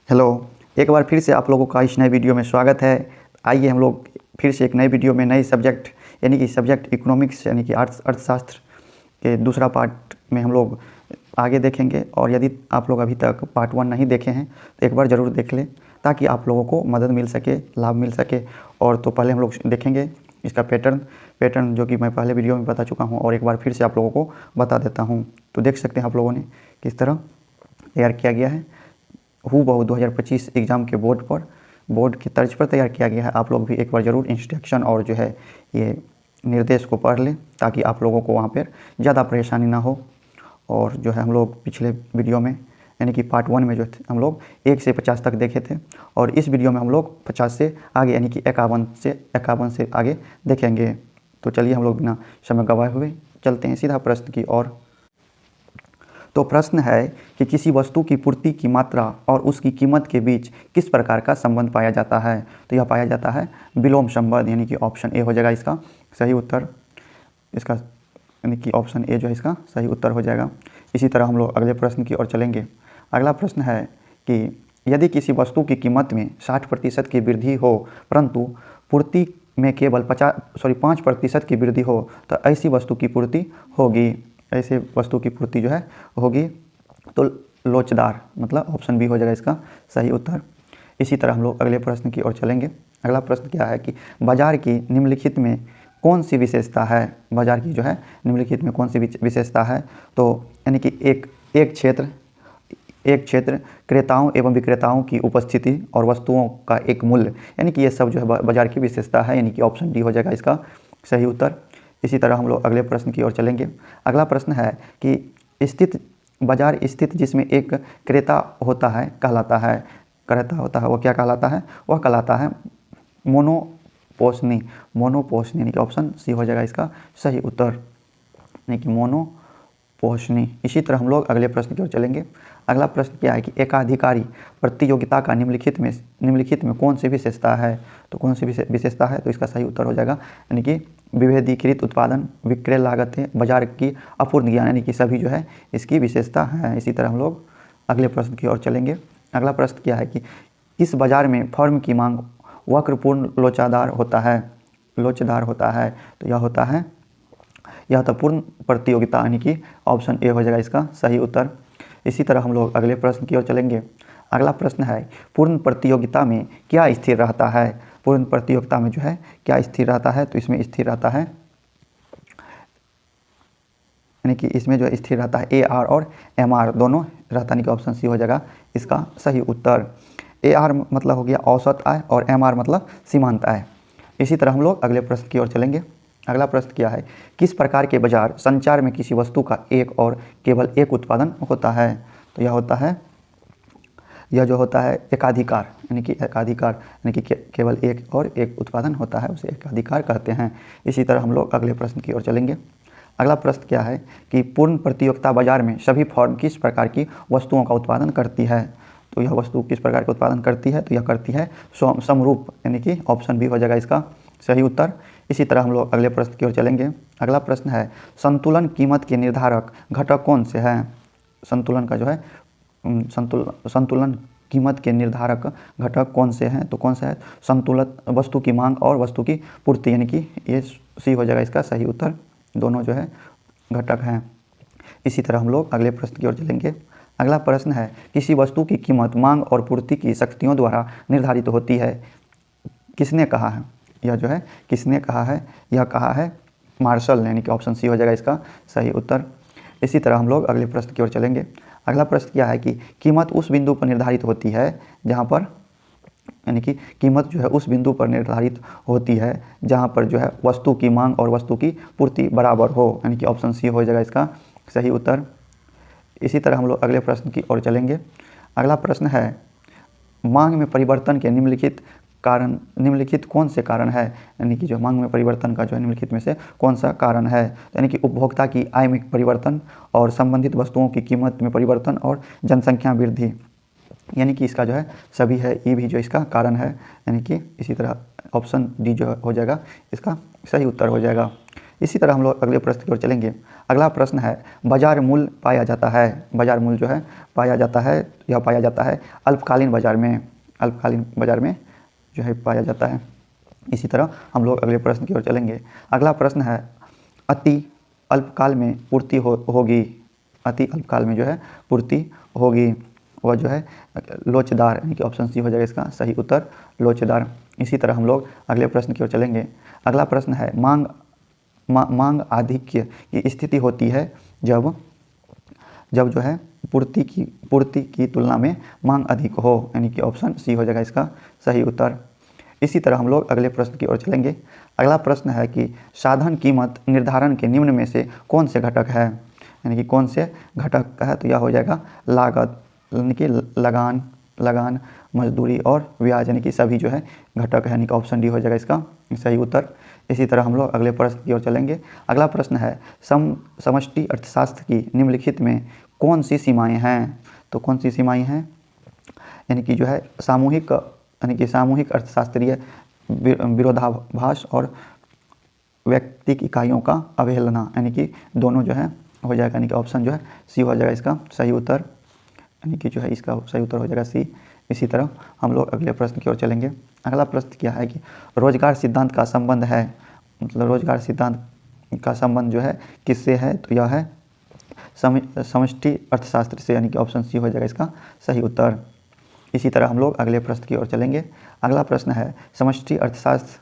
Hello, एक बार फिर से आप लोगों का इस नए वीडियो में स्वागत है। आइए हम लोग फिर से एक नए वीडियो में नए सब्जेक्ट यानी कि सब्जेक्ट इकोनॉमिक्स यानी कि अर्थशास्त्र के दूसरा पार्ट में हम लोग आगे देखेंगे। और यदि आप लोग अभी तक पार्ट 1 नहीं देखे हैं तो एक बार ज़रूर देख लें ताकि आप लोगों को मदद मिल सके, लाभ मिल सके। और तो पहले हम लोग देखेंगे इसका पैटर्न जो कि मैं पहले वीडियो में बता चुका हूँ और एक बार फिर से आप लोगों को बता देता हूँ। तो देख सकते हैं आप लोगों ने किस तरह तैयार किया गया है। हूबहू 2025 एग्ज़ाम के बोर्ड की तर्ज पर तैयार किया गया है। आप लोग भी एक बार ज़रूर इंस्ट्रक्शन और जो है ये निर्देश को पढ़ लें ताकि आप लोगों को वहाँ पर ज़्यादा परेशानी ना हो। और जो है हम लोग पिछले वीडियो में यानी कि पार्ट 1 में जो थे हम लोग 1 से 50 तक देखे थे और इस वीडियो में हम लोग 50 से आगे यानी कि 51 से आगे देखेंगे। तो चलिए हम लोग बिना समय गंवाए हुए चलते हैं सीधा प्रश्न की ओर। तो प्रश्न है कि किसी वस्तु की पूर्ति की मात्रा और उसकी कीमत के बीच किस प्रकार का संबंध पाया जाता है। तो यह पाया जाता है विलोम संबंध, यानी कि ऑप्शन ए हो जाएगा इसका सही उत्तर। इसका यानी कि ऑप्शन ए जो है इसका सही उत्तर हो जाएगा। इसी तरह हम लोग अगले प्रश्न की ओर चलेंगे। अगला प्रश्न है कि यदि किसी वस्तु की कीमत में 60% की वृद्धि हो परंतु पूर्ति में केवल 5% की वृद्धि हो तो ऐसी वस्तु की पूर्ति होगी, ऐसे वस्तु की पूर्ति जो है होगी तो लोचदार, मतलब ऑप्शन बी हो जाएगा इसका सही उत्तर। इसी तरह हम लोग अगले प्रश्न की ओर चलेंगे। अगला प्रश्न क्या है कि बाजार की निम्नलिखित में कौन सी विशेषता है। बाजार की जो है निम्नलिखित में कौन सी विशेषता है। तो यानी कि एक क्षेत्र क्रेताओं एवं विक्रेताओं की उपस्थिति और वस्तुओं का एक मूल्य, यानी कि ये सब जो है बाजार की विशेषता है, यानी कि ऑप्शन डी हो जाएगा इसका सही उत्तर। इसी तरह हम लोग अगले प्रश्न की ओर चलेंगे। अगला प्रश्न है कि बाजार स्थित जिसमें एक क्रेता होता है वह क्या कहलाता है। वह कहलाता है मोनोपोसनी यानी कि ऑप्शन सी हो जाएगा इसका सही उत्तर, यानी कि मोनोपोसनी। इसी तरह हम लोग अगले प्रश्न की ओर चलेंगे। अगला प्रश्न क्या है कि एकाधिकारी प्रतियोगिता का निम्नलिखित में कौन सी विशेषता है। तो कौन सी विशेषता है, तो इसका सही उत्तर हो जाएगा यानी कि विभेदीकृत उत्पादन, विक्रय लागतें, बाजार की अपूर्ण ज्ञान, यानी कि सभी जो है इसकी विशेषता है। इसी तरह हम लोग अगले प्रश्न की ओर चलेंगे। अगला प्रश्न क्या है कि इस बाजार में फर्म की मांग वक्रपूर्ण लोचदार होता है। तो यह तो पूर्ण प्रतियोगिता, यानी कि ऑप्शन ए हो जाएगा इसका सही उत्तर। इसी तरह हम लोग अगले प्रश्न की ओर चलेंगे। अगला प्रश्न है पूर्ण प्रतियोगिता में क्या स्थिर रहता है। पूर्ण प्रतियोगिता में जो है क्या स्थिर रहता है। तो इसमें स्थिर रहता है यानी कि इसमें जो स्थिर रहता है AR और MR दोनों रहता है, यानी कि ऑप्शन सी हो जाएगा इसका सही उत्तर। AR मतलब हो गया औसत आय और MR मतलब सीमांत आय। इसी तरह हम लोग अगले प्रश्न की ओर चलेंगे। अगला प्रश्न क्या है किस प्रकार के बाजार संचार में किसी वस्तु का एक और केवल एक उत्पादन होता है। तो यह जो होता है एकाधिकार, यानी कि केवल एक और एक उत्पादन होता है, उसे एकाधिकार कहते हैं। इसी तरह हम लोग अगले प्रश्न की ओर चलेंगे। अगला प्रश्न क्या है कि पूर्ण प्रतियोगिता बाजार में सभी फर्म किस प्रकार की वस्तुओं का उत्पादन करती है। तो यह वस्तु किस प्रकार का उत्पादन करती है। तो यह करती है समरूप, यानी कि ऑप्शन बी हो जाएगा इसका सही उत्तर। इसी तरह हम लोग अगले प्रश्न की ओर चलेंगे। अगला प्रश्न है संतुलन कीमत के निर्धारक घटक कौन से हैं। संतुलन का जो है संतुलन कीमत के निर्धारक घटक कौन से हैं। तो कौन सा है संतुलित वस्तु की मांग और वस्तु की पूर्ति, यानी कि ये सी हो जाएगा इसका सही उत्तर। दोनों जो है घटक हैं। इसी तरह हम लोग अगले प्रश्न की ओर चलेंगे। अगला प्रश्न है किसी वस्तु की कीमत मांग और पूर्ति की शक्तियों द्वारा निर्धारित होती है। किसने कहा है। यह जो है किसने कहा है। यह कहा है मार्शल, यानी कि ऑप्शन सी हो जाएगा इसका सही उत्तर। इसी तरह हम लोग अगले प्रश्न की ओर चलेंगे। अगला प्रश्न क्या है कि कीमत उस बिंदु पर निर्धारित होती है जहाँ पर, यानी कि कीमत जो है उस बिंदु पर निर्धारित होती है जहाँ पर जो है वस्तु की मांग और वस्तु की पूर्ति बराबर हो, यानी कि ऑप्शन सी हो जाएगा इसका सही उत्तर। इसी तरह हम लोग अगले प्रश्न की ओर चलेंगे। अगला प्रश्न है मांग में परिवर्तन के निम्नलिखित कौन से कारण है। यानी कि जो मांग में परिवर्तन का जो है निम्नलिखित में से कौन सा कारण है। यानी कि उपभोक्ता की आय में परिवर्तन और संबंधित वस्तुओं की कीमत में परिवर्तन और जनसंख्या वृद्धि, यानी कि इसका जो है सभी है, ये भी जो इसका कारण है, यानी कि इसी तरह ऑप्शन डी जो हो जाएगा इसका सही उत्तर हो जाएगा। इसी तरह हम लोग अगले प्रश्न की ओर चलेंगे। अगला प्रश्न है बाजार मूल्य पाया जाता है, बाजार मूल्य जो है पाया जाता है, यह पाया जाता है अल्पकालीन बाजार में, अल्पकालीन बाजार में जो है पाया जाता है। इसी तरह हम लोग अगले प्रश्न की ओर चलेंगे। अगला प्रश्न है अति अल्पकाल में पूर्ति होगी, अति अल्पकाल में जो है पूर्ति होगी, वह जो है लोचदार, यानी कि ऑप्शन सी हो जाएगा इसका सही उत्तर, लोचदार। इसी तरह हम लोग अगले प्रश्न की ओर चलेंगे। अगला प्रश्न है मांग आधिक्य की स्थिति होती है जब जो है पूर्ति की तुलना में मांग अधिक हो, यानी कि ऑप्शन सी हो जाएगा इसका सही उत्तर। इसी तरह हम लोग अगले प्रश्न की ओर चलेंगे। अगला प्रश्न है कि साधन कीमत निर्धारण के निम्न में से कौन से घटक है, यानी कि कौन से घटक है, तो यह हो जाएगा लागत, यानी कि लगान मजदूरी और ब्याज, यानी कि सभी जो है घटक है, यानी कि ऑप्शन डी हो जाएगा इसका सही उत्तर। इसी तरह हम लोग अगले प्रश्न की ओर चलेंगे। अगला प्रश्न है समष्टि अर्थशास्त्र की निम्नलिखित में कौन सी सीमाएं हैं, तो कौन सी सीमाएं हैं, यानी कि जो है सामूहिक, यानी कि सामूहिक अर्थशास्त्रीय विरोधाभास और व्यक्तिक इकाइयों का अवहेलना, यानी कि दोनों जो है हो जाएगा, यानी कि ऑप्शन जो है सी हो जाएगा इसका सही उत्तर, यानी कि जो है इसका सही उत्तर हो जाएगा सी। इसी तरह हम लोग अगले प्रश्न की ओर चलेंगे। अगला प्रश्न क्या है कि रोजगार सिद्धांत का संबंध है, मतलब रोजगार सिद्धांत का संबंध जो है किससे है, तो यह है समष्टि अर्थशास्त्र से, यानी कि ऑप्शन सी हो जाएगा इसका सही उत्तर। इसी तरह हम लोग अगले प्रश्न की ओर चलेंगे। अगला प्रश्न है समष्टि अर्थशास्त्र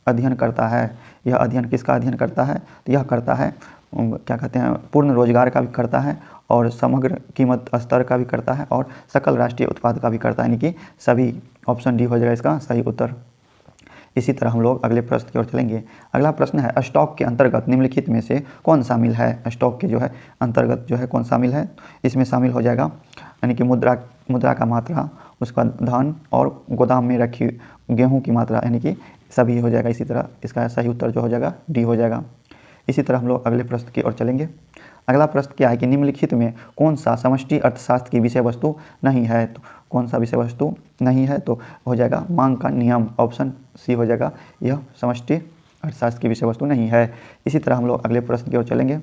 अध्ययन करता है, यह अध्ययन किसका अध्ययन करता है, तो यह करता है क्या कहते हैं पूर्ण रोजगार का भी करता है और समग्र कीमत स्तर का भी करता है और सकल राष्ट्रीय उत्पाद का भी करता है, यानी कि सभी, ऑप्शन डी हो जाएगा इसका सही उत्तर। इसी तरह हम लोग अगले प्रश्न की ओर चलेंगे। अगला प्रश्न है स्टॉक के अंतर्गत निम्नलिखित में से कौन शामिल है, स्टॉक के जो है अंतर्गत जो है कौन शामिल है, इसमें शामिल हो जाएगा यानी कि मुद्रा का मात्रा, उसका धन और गोदाम में रखी गेहूँ की मात्रा, यानी कि सभी हो जाएगा। इसी तरह इसका सही उत्तर जो हो जाएगा डी हो जाएगा। इसी तरह हम लोग अगले प्रश्न की ओर चलेंगे। अगला प्रश्न क्या है कि निम्नलिखित में कौन सा समष्टि अर्थशास्त्र की विषय वस्तु नहीं है, तो कौन सा विषय वस्तु नहीं है, तो हो जाएगा मांग का नियम, ऑप्शन सी हो जाएगा, यह समष्टि अर्थशास्त्र की विषय वस्तु नहीं है। इसी तरह हम लोग अगले प्रश्न की ओर चलेंगे।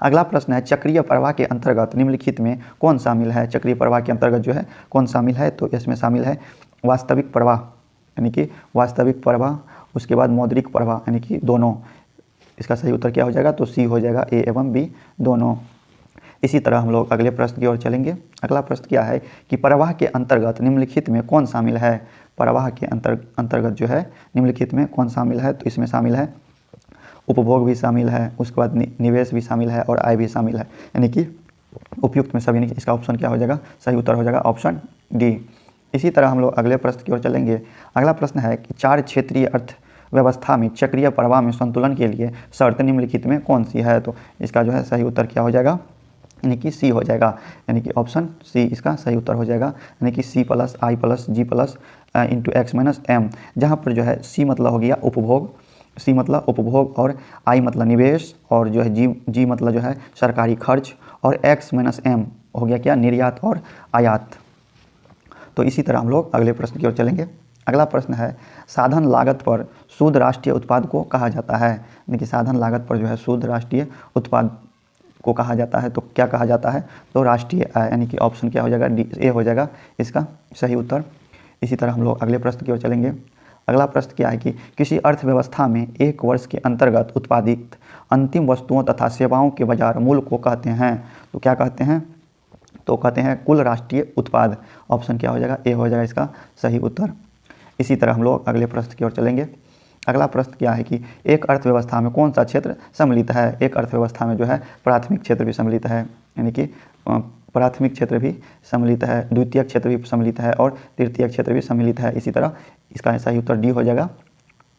अगला प्रश्न है चक्रीय प्रवाह के अंतर्गत निम्नलिखित में कौन शामिल है, चक्रीय प्रवाह के अंतर्गत जो है कौन शामिल है, तो इसमें शामिल है वास्तविक प्रवाह, यानी कि वास्तविक प्रवाह, उसके बाद मौद्रिक प्रवाह, यानी कि दोनों। इसका सही उत्तर क्या हो जाएगा, तो सी हो जाएगा, ए एवं बी दोनों। इसी तरह हम लोग अगले प्रश्न की ओर चलेंगे। अगला प्रश्न क्या है कि प्रवाह के अंतर्गत निम्नलिखित में कौन शामिल है, प्रवाह के अंतर्गत जो है निम्नलिखित में कौन शामिल है, तो इसमें शामिल है उपभोग भी शामिल है, उसके बाद निवेश भी शामिल है और आय भी शामिल है, यानी कि उपयुक्त में सभी, नहीं। इसका ऑप्शन क्या हो जाएगा, सही उत्तर हो जाएगा ऑप्शन डी। इसी तरह हम लोग अगले प्रश्न की ओर चलेंगे। अगला प्रश्न है कि 4 क्षेत्रीय अर्थव्यवस्था में चक्रीय प्रवाह में संतुलन के लिए शर्त निम्नलिखित में कौन सी है, तो इसका जो है सही उत्तर क्या हो जाएगा, यानी कि सी हो जाएगा, यानी कि ऑप्शन सी इसका सही उत्तर हो जाएगा, यानी कि C plus I plus G plus into X minus M, जहाँ पर जो है सी मतलब हो गया उपभोग, सी मतलब उपभोग और आई मतलब निवेश और जो है जी मतलब जो है सरकारी खर्च और एक्स माइनस एम हो गया क्या, निर्यात और आयात। तो इसी तरह हम लोग अगले प्रश्न की ओर चलेंगे। अगला प्रश्न है साधन लागत पर शुद्ध राष्ट्रीय उत्पाद को कहा जाता है, यानी कि साधन लागत पर जो है शुद्ध राष्ट्रीय उत्पाद को कहा जाता है, तो क्या कहा जाता है, तो राष्ट्रीय आय, यानी कि ऑप्शन क्या हो जाएगा, डी ए हो जाएगा इसका सही उत्तर। इसी तरह हम लोग अगले प्रश्न की ओर चलेंगे। अगला प्रश्न क्या है कि किसी अर्थव्यवस्था में एक वर्ष के अंतर्गत उत्पादित अंतिम वस्तुओं तथा सेवाओं के बाजार मूल्य को कहते हैं, तो क्या कहते हैं, तो कहते हैं कुल राष्ट्रीय उत्पाद, ऑप्शन क्या हो जाएगा, ए हो जाएगा इसका सही उत्तर। इसी तरह हम लोग अगले प्रश्न की ओर चलेंगे। अगला प्रश्न क्या है कि एक अर्थव्यवस्था में कौन सा क्षेत्र सम्मिलित है, एक अर्थव्यवस्था में जो है प्राथमिक क्षेत्र भी सम्मिलित है, यानी कि प्राथमिक क्षेत्र भी सम्मिलित है, द्वितीय क्षेत्र भी सम्मिलित है और तृतीय क्षेत्र भी सम्मिलित है। इसी तरह इसका सही उत्तर डी हो जाएगा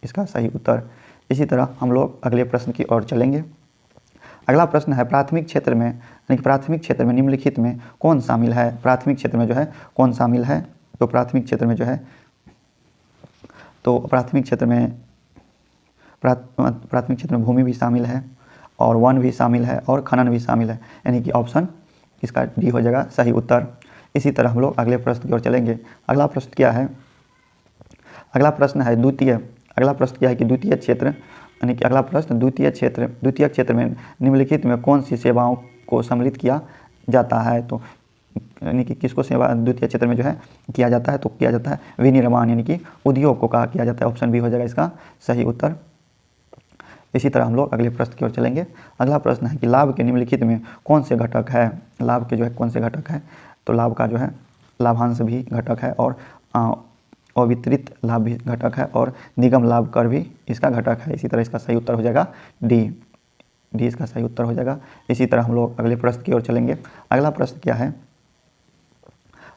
इसका सही उत्तर। इसी तरह हम लोग अगले प्रश्न की ओर चलेंगे। अगला प्रश्न है प्राथमिक क्षेत्र में, यानी कि प्राथमिक क्षेत्र में निम्नलिखित में कौन शामिल है, प्राथमिक क्षेत्र में जो है कौन शामिल है, तो प्राथमिक क्षेत्र में जो है, तो प्राथमिक क्षेत्र में भूमि भी शामिल है और वन भी शामिल है और खनन भी शामिल है, यानी कि ऑप्शन इसका डी हो जाएगा सही उत्तर। इसी तरह हम लोग अगले प्रश्न की ओर चलेंगे। अगला प्रश्न क्या है, अगला प्रश्न है कि द्वितीय क्षेत्र यानी कि अगला प्रश्न, द्वितीय क्षेत्र में निम्नलिखित में कौन सी सेवाओं को सम्मिलित किया जाता है? तो यानी कि किसको सेवा द्वितीय क्षेत्र में जो है किया जाता है? तो किया जाता है विनिर्माण यानी कि उद्योग को कहा किया जाता है। ऑप्शन बी हो जाएगा इसका सही उत्तर। इसी तरह हम लोग अगले प्रश्न की ओर चलेंगे। अगला प्रश्न है कि लाभ के निम्नलिखित में कौन से घटक है? लाभ के जो है कौन से घटक है? तो लाभ का जो है लाभांश भी घटक है और अवितरित लाभ भी घटक है और निगम लाभ कर भी इसका घटक है। इसी तरह इसका सही उत्तर हो जाएगा डी इसका सही उत्तर हो जाएगा। इसी तरह हम लोग अगले प्रश्न की ओर चलेंगे। अगला प्रश्न क्या है?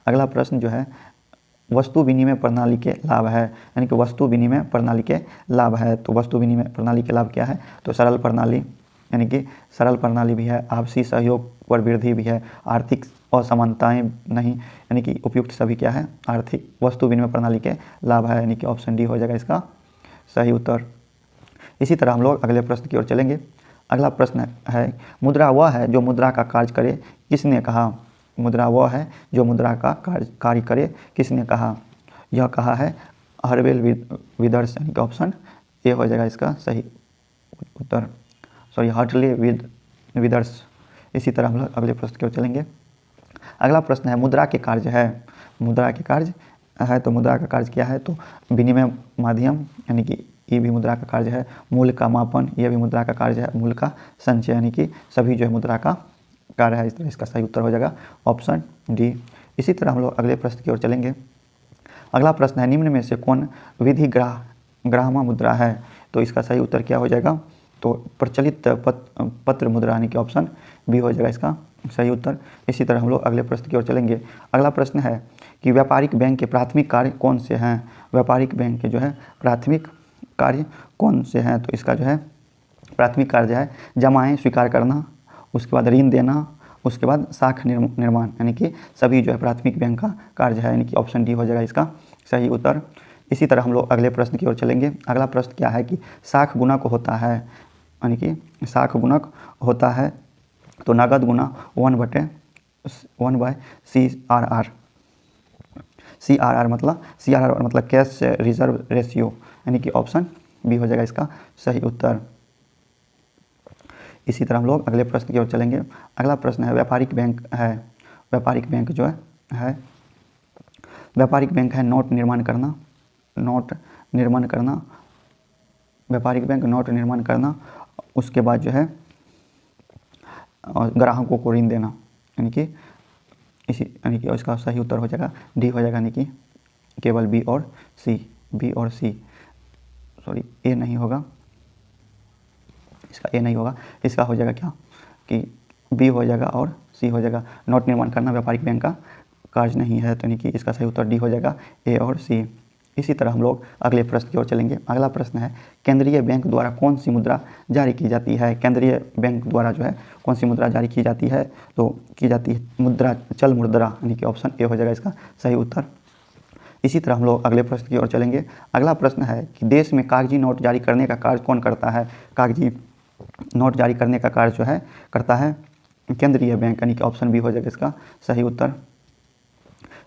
अगला प्रश्न जो है वस्तु विनिमय प्रणाली के लाभ है, यानी कि वस्तु विनिमय प्रणाली के लाभ है। तो वस्तु विनिमय प्रणाली के लाभ क्या है? तो सरल प्रणाली, यानी कि सरल प्रणाली भी है, आपसी सहयोग पर वृद्धि भी है, आर्थिक असमानताएं नहीं, यानी कि उपयुक्त सभी क्या है? आर्थिक वस्तु विनिमय प्रणाली के लाभ है, यानी कि ऑप्शन डी हो जाएगा इसका सही उत्तर। इसी तरह हम लोग अगले प्रश्न की ओर चलेंगे। अगला प्रश्न है मुद्रा वह है जो मुद्रा का कार्य करे, किसने कहा? मुद्रा वह है जो मुद्रा का कार्य करे, किसने कहा? यह कहा है हर्बेल विदर्स, यानी कि ऑप्शन ए हो जाएगा इसका सही उत्तर। हर्टले विदर्स। इसी तरह हम लोग अगले प्रश्न की ओर चलेंगे। अगला प्रश्न है मुद्रा के कार्य है, मुद्रा के कार्य है। तो मुद्रा का कार्य क्या है? तो विनिमय माध्यम, यानी कि ये भी मुद्रा का कार्य है। मूल्य का मापन, यह भी मुद्रा का कार्य है। मूल्य का संचय, यानी कि सभी जो है मुद्रा का कार्य है। इस तरह इसका सही उत्तर हो जाएगा ऑप्शन डी। इसी तरह हम लोग अगले प्रश्न की ओर चलेंगे। अगला प्रश्न है निम्न में से कौन विधि ग्राह्य मुद्रा है? तो इसका सही उत्तर क्या हो जाएगा? तो प्रचलित पत्र मुद्रा, यानी कि ऑप्शन बी हो जाएगा इसका सही उत्तर। इसी तरह हम लोग अगले प्रश्न की ओर चलेंगे। अगला प्रश्न है कि व्यापारिक बैंक के प्राथमिक कार्य कौन से हैं? व्यापारिक बैंक के जो है प्राथमिक कार्य कौन से हैं? तो इसका जो है प्राथमिक कार्य है जमाएं स्वीकार करना, उसके बाद ऋण देना, उसके बाद साख निर्माण, यानी कि सभी जो है प्राथमिक बैंक का कार्य है, यानी कि ऑप्शन डी हो जाएगा इसका सही उत्तर। इसी तरह हम लोग अगले प्रश्न की ओर चलेंगे। अगला प्रश्न क्या है कि साख गुणक होता है, यानी कि साख गुणक होता है तो नगद गुना 1/CRR। CRR मतलब कैश रिजर्व रेशियो, यानी कि ऑप्शन बी हो जाएगा इसका सही उत्तर। इसी तरह हम लोग अगले प्रश्न की ओर चलेंगे। अगला प्रश्न है व्यापारिक बैंक है। व्यापारिक बैंक जो है व्यापारिक बैंक है नोट निर्माण करना, व्यापारिक बैंक नोट निर्माण करना, उसके बाद जो है ग्राहकों को ऋण देना, यानी कि इसका सही उत्तर हो जाएगा डी हो जाएगा, यानी कि केवल बी और सी। ए नहीं होगा, इसका ए नहीं होगा, इसका हो जाएगा क्या कि बी हो जाएगा और सी हो जाएगा। नोट निर्माण करना व्यापारिक बैंक का कार्य नहीं है, तो यानी कि इसका सही उत्तर डी हो जाएगा ए और सी। इसी तरह हम लोग अगले प्रश्न की ओर चलेंगे। अगला प्रश्न है केंद्रीय बैंक द्वारा कौन सी मुद्रा जारी की जाती है? केंद्रीय बैंक द्वारा जो है कौन सी मुद्रा जारी की जाती है? तो की जाती है मुद्रा चल मुद्रा, यानी कि ऑप्शन ए हो जाएगा इसका सही उत्तर। इसी तरह हम लोग अगले प्रश्न की ओर चलेंगे। अगला प्रश्न है कि देश में कागजी नोट जारी करने का कार्य कौन करता है? कागजी नोट जारी करने का कार्य जो है करता है केंद्रीय बैंक, यानी कि ऑप्शन बी हो जाएगा इसका सही उत्तर।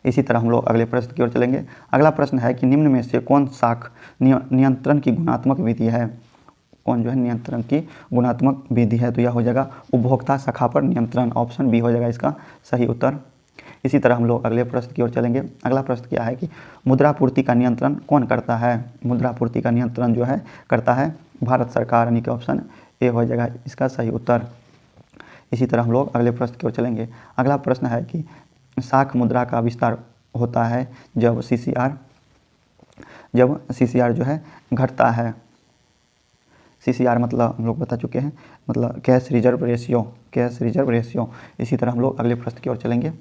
इसी तरह हम लोग अगले प्रश्न की ओर चलेंगे। अगला प्रश्न है कि निम्न में से कौन साख नियंत्रण की गुणात्मक विधि है? कौन जो है नियंत्रण की गुणात्मक विधि है? तो यह हो जाएगा उपभोक्ता शाखा पर नियंत्रण, ऑप्शन बी हो जाएगा इसका सही उत्तर। इसी तरह हम लोग अगले प्रश्न की ओर चलेंगे। अगला प्रश्न क्या है कि मुद्रापूर्ति का नियंत्रण कौन करता है? मुद्रापूर्ति का नियंत्रण जो है करता है भारत सरकार, यानी कि ऑप्शन ए हो जाएगा इसका सही उत्तर। इसी तरह हम लोग अगले प्रश्न की ओर चलेंगे। अगला प्रश्न है कि साख मुद्रा का विस्तार होता है जब CCR जो है घटता है। CCR मतलब हम लोग बता चुके हैं, मतलब कैश रिजर्व रेशियो। इसी तरह हम लोग अगले प्रश्न की ओर चलेंगे।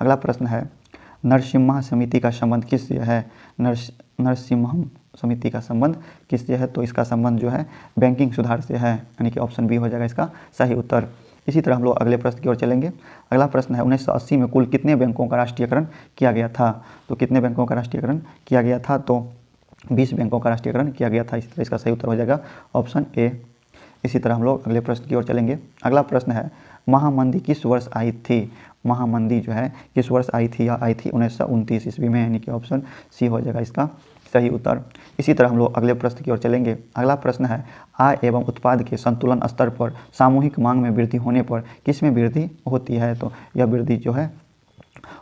अगला प्रश्न है नरसिम्हा समिति का संबंध किससे है? नरसिम्हम समिति का संबंध किससे है? तो इसका संबंध जो है बैंकिंग सुधार से है, यानी कि ऑप्शन बी हो जाएगा इसका सही उत्तर। इसी तरह हम लोग अगले प्रश्न की ओर चलेंगे। अगला प्रश्न है 1980 में कुल कितने बैंकों का राष्ट्रीयकरण किया गया था? तो कितने बैंकों का राष्ट्रीयकरण किया गया था? तो 20 बैंकों का राष्ट्रीयकरण किया गया था। इसी तरह इसका सही उत्तर हो जाएगा ऑप्शन ए। इसी तरह हम लोग अगले प्रश्न की ओर चलेंगे। अगला प्रश्न है महामंदी किस वर्ष आई थी? महामंदी जो है किस वर्ष आई थी? यह आई थी 1929 ईस्वी में, यानी कि ऑप्शन सी हो जाएगा इसका सही उत्तर। इसी तरह हम लोग अगले प्रश्न की ओर चलेंगे। अगला प्रश्न है, आय एवं उत्पाद के संतुलन स्तर पर सामूहिक मांग में वृद्धि होने पर किस में वृद्धि होती है? तो यह वृद्धि जो है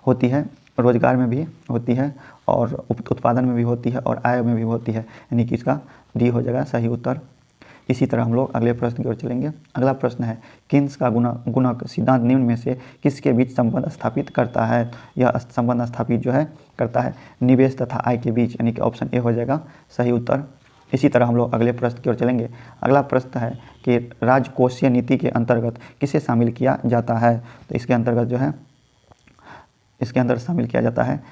होती है रोजगार में भी होती है और उत्पादन में भी होती है और आय में भी होती है, यानी कि इसका डी हो जाएगा सही उत्तर। इसी तरह हम लोग अगले प्रश्न की ओर चलेंगे। अगला प्रश्न है, किन्स का गुणक सिद्धांत निम्न में से किसके बीच संबंध स्थापित करता है? यह संबंध स्थापित जो है करता है निवेश तथा आय के बीच, यानी कि ऑप्शन ए हो जाएगा सही उत्तर। इसी तरह हम लोग अगले प्रश्न की ओर चलेंगे। अगला प्रश्न है कि राजकोषीय नीति के अंतर्गत किसे शामिल किया जाता है? तो इसके अंतर्गत जो है इसके अंदर शामिल किया जाता है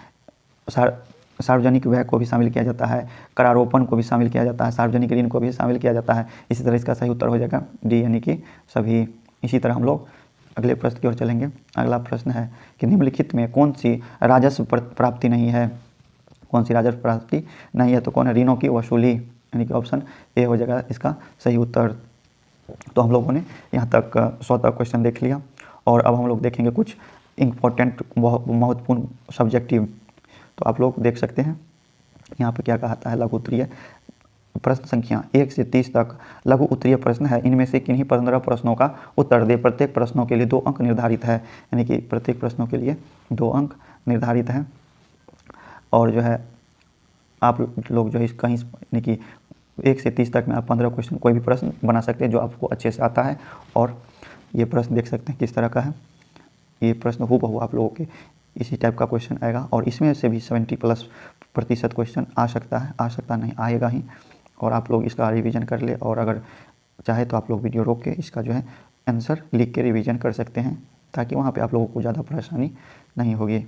सार्वजनिक व्यय को भी शामिल किया जाता है, करारोपण को भी शामिल किया जाता है, सार्वजनिक ऋण को भी शामिल किया जाता है। इसी तरह इसका सही उत्तर हो जाएगा डी, यानी कि सभी। इसी तरह हम लोग अगले प्रश्न की ओर चलेंगे। अगला प्रश्न है कि निम्नलिखित में कौन सी राजस्व प्राप्ति नहीं है? कौन सी राजस्व प्राप्ति नहीं है? तो कौन है? ऋणों की वसूली, यानी कि ऑप्शन ए हो जाएगा इसका सही उत्तर। तो हम लोगों ने यहाँ तक 100 तक क्वेश्चन देख लिया और अब हम लोग देखेंगे कुछ इम्पोर्टेंट महत्वपूर्ण सब्जेक्टिव। तो आप लोग देख सकते हैं यहाँ पे क्या कहता है। लघु उत्तरीय प्रश्न संख्या 1 से 30 तक लघु उत्तरीय प्रश्न है। इनमें से किन्हीं 15 प्रश्नों का उत्तर दे। प्रत्येक प्रश्नों के लिए 2 अंक निर्धारित है, यानी कि प्रत्येक प्रश्नों के लिए 2 अंक निर्धारित हैं। और जो है आप लोग जो है कहीं यानी कि 1 से 30 तक में आप 15 क्वेश्चन कोई भी प्रश्न बना सकते हैं जो आपको अच्छे से आता है। और ये प्रश्न देख सकते हैं किस तरह का है। ये प्रश्न हूबहू आप लोगों के इसी टाइप का क्वेश्चन आएगा और इसमें से भी 70+ % क्वेश्चन आ सकता है, आ सकता नहीं, आएगा ही। और आप लोग इसका रिवीजन कर ले और अगर चाहे तो आप लोग वीडियो रोक के इसका जो है आंसर लिख के रिवीजन कर सकते हैं, ताकि वहाँ पे आप लोगों को ज़्यादा परेशानी नहीं होगी।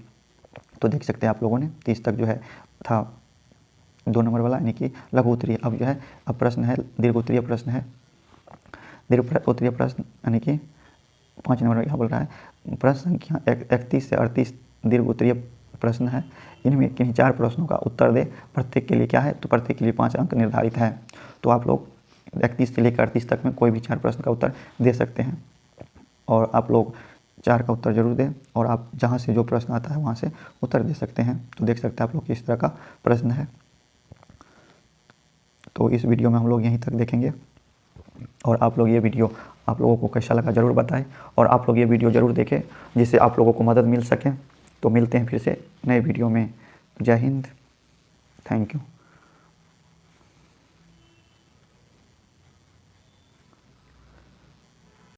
तो देख सकते हैं आप लोगों ने 30 तक जो है था 2 नंबर वाला, यानी कि लघु उत्तरीय। अब जो है अब प्रश्न है दीर्घ उत्तरीय प्रश्न है। दीर्घ उत्तरीय प्रश्न यानी कि 5 नंबर यहाँ बोल रहा है। प्रश्न संख्या 31 से 38 दीर्घ उत्तरीय प्रश्न है। इनमें किन्हीं 4 प्रश्नों का उत्तर दे। प्रत्येक के लिए क्या है? तो प्रत्येक के लिए 5 अंक निर्धारित है। तो आप लोग 31 से लेकर 38 तक में कोई भी 4 प्रश्न का उत्तर दे सकते हैं और आप लोग 4 का उत्तर जरूर दें और आप जहाँ से जो प्रश्न आता है वहाँ से उत्तर दे सकते हैं। तो देख सकते हैं आप लोग किस तरह का प्रश्न है। तो इस वीडियो में हम लोग यहीं तक देखेंगे और आप लोग ये वीडियो आप लोगों को कैसा लगा ज़रूर बताएं और आप लोग ये वीडियो ज़रूर देखें जिससे आप लोगों को मदद मिल सके। तो मिलते हैं फिर से नए वीडियो में। जय हिंद, थैंक यू।